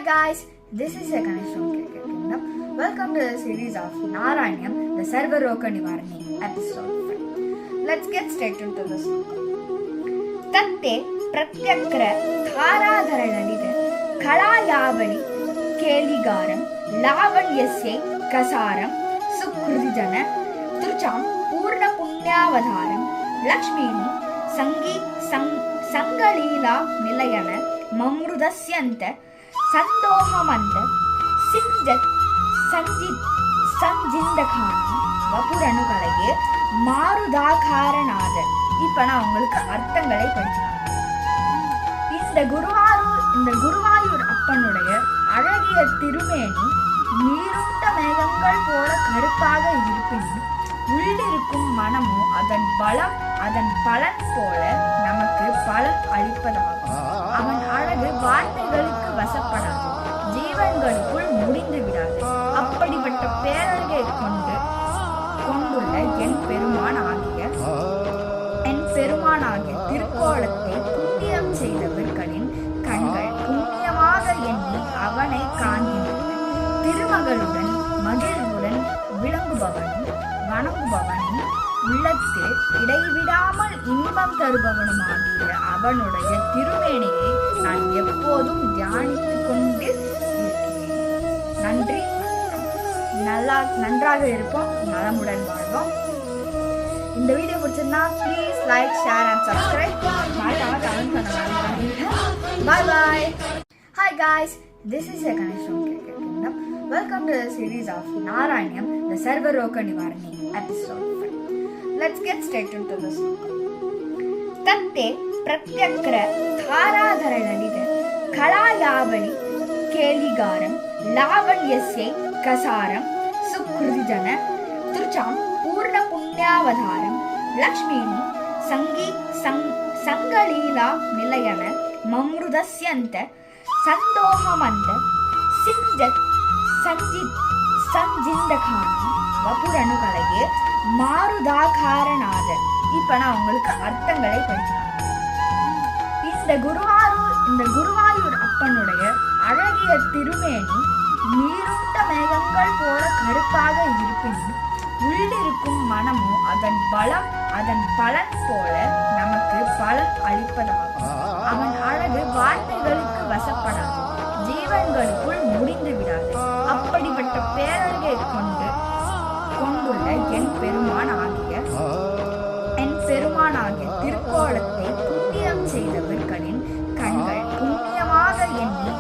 Hi guys, this is Ganesh from KK Kingdom. Welcome to the series of Narayanyam, the Sarvaroga Nivarani, episode 5. Let's get straight into the sloka. Tatte pratyakra dharadharanalide kalayavali keligaram lavanyasye kasaram sukridijana trucham purna punyavadharam lakshmini sangalila nilayana mamrudasyanta ಸಂದೋಹಮಂದ ಸಿಂಜತ್ ಸಂಜಿந்தகான வபுரணுகளையே மாருதாகாரநாத. இப்ப நான் உங்களுக்கு அர்த்தங்களை படிக்கலாம். இந்த குருவாயூர் அப்பனுடைய அழகிய திருமேனி நீருண்ட மேகங்கள் போல கருப்பாக இருப்பினும் உள்ளிருக்கும் மனமும் அதன் பலன் போல நமக்கு பலன் அளிப்பதாகும். அவன் அழகு வார்த்தைகளுக்கு வசப்படாது, ஜீவன்களுக்குள் முடிந்து விடாது. அப்படிப்பட்ட பேரழகை கொண்டுள்ள என் பெருமானாகிய திருக்கோலத்தை புண்ணியம் செய்தவர்களின் கண்கள் புண்ணியமாக எண்ணி அவனை காண்கின்றன. திருமகளுடன் மகிழ்வுடன் வணங்குபவனின் உள்ளத்து இடைவிடாமல் இன்பம் தருபவனுமாகிய அவனுடைய திருமேனியை நான் எப்போதும் தியானித்துக் கொண்டு நன்றி. நன்றாக இருப்போம், நலமுடன் வாழ்வோம். இந்த வீடியோ பிடிச்சிருந்தா please like, share and subscribe. மறக்காம கமெண்ட் பண்ணுங்க. Bye bye. Hi guys, this is Ganesh from KK Kingdom. Welcome to the series of Narayanyam, the Sarvaroga Nivarani, episode 5. Let's get straight into the sloka. Tatte pratyakra dharadharanalide kalayavali keligaram lavanyasye kasaram sukridijana trucham purna punyavadharam lakshmini sangalila nilayana mamrudasyanta sandohamanda ಸಂಜಿಂದகான வபுரணுகளையே மாருதாகாரநாத. இப்ப நான் உங்களுக்கு அர்த்தங்களை படிக்கலாம். இந்த குருவாயூர் அப்பனுடைய அழகிய திருமேனி நீருண்ட மேகங்கள் போல கருப்பாக இருப்பினும் உள்ளிருக்கும் மனமும் அதன் பலன் போல நமக்கு பலன் அளிப்பதாகும். அவன் அழகு வார்த்தைகளுக்கு வசப்படாது, ஜீவன்களுக்குள் முடிந்து விடாது. அப்படிப்பட்ட பேரழகை கொண்டுள்ள என் பெருமானாகிய திருக்கோலத்தை புண்ணியம் செய்தவர்களின் கண்கள் புண்ணியமாக எண்ணி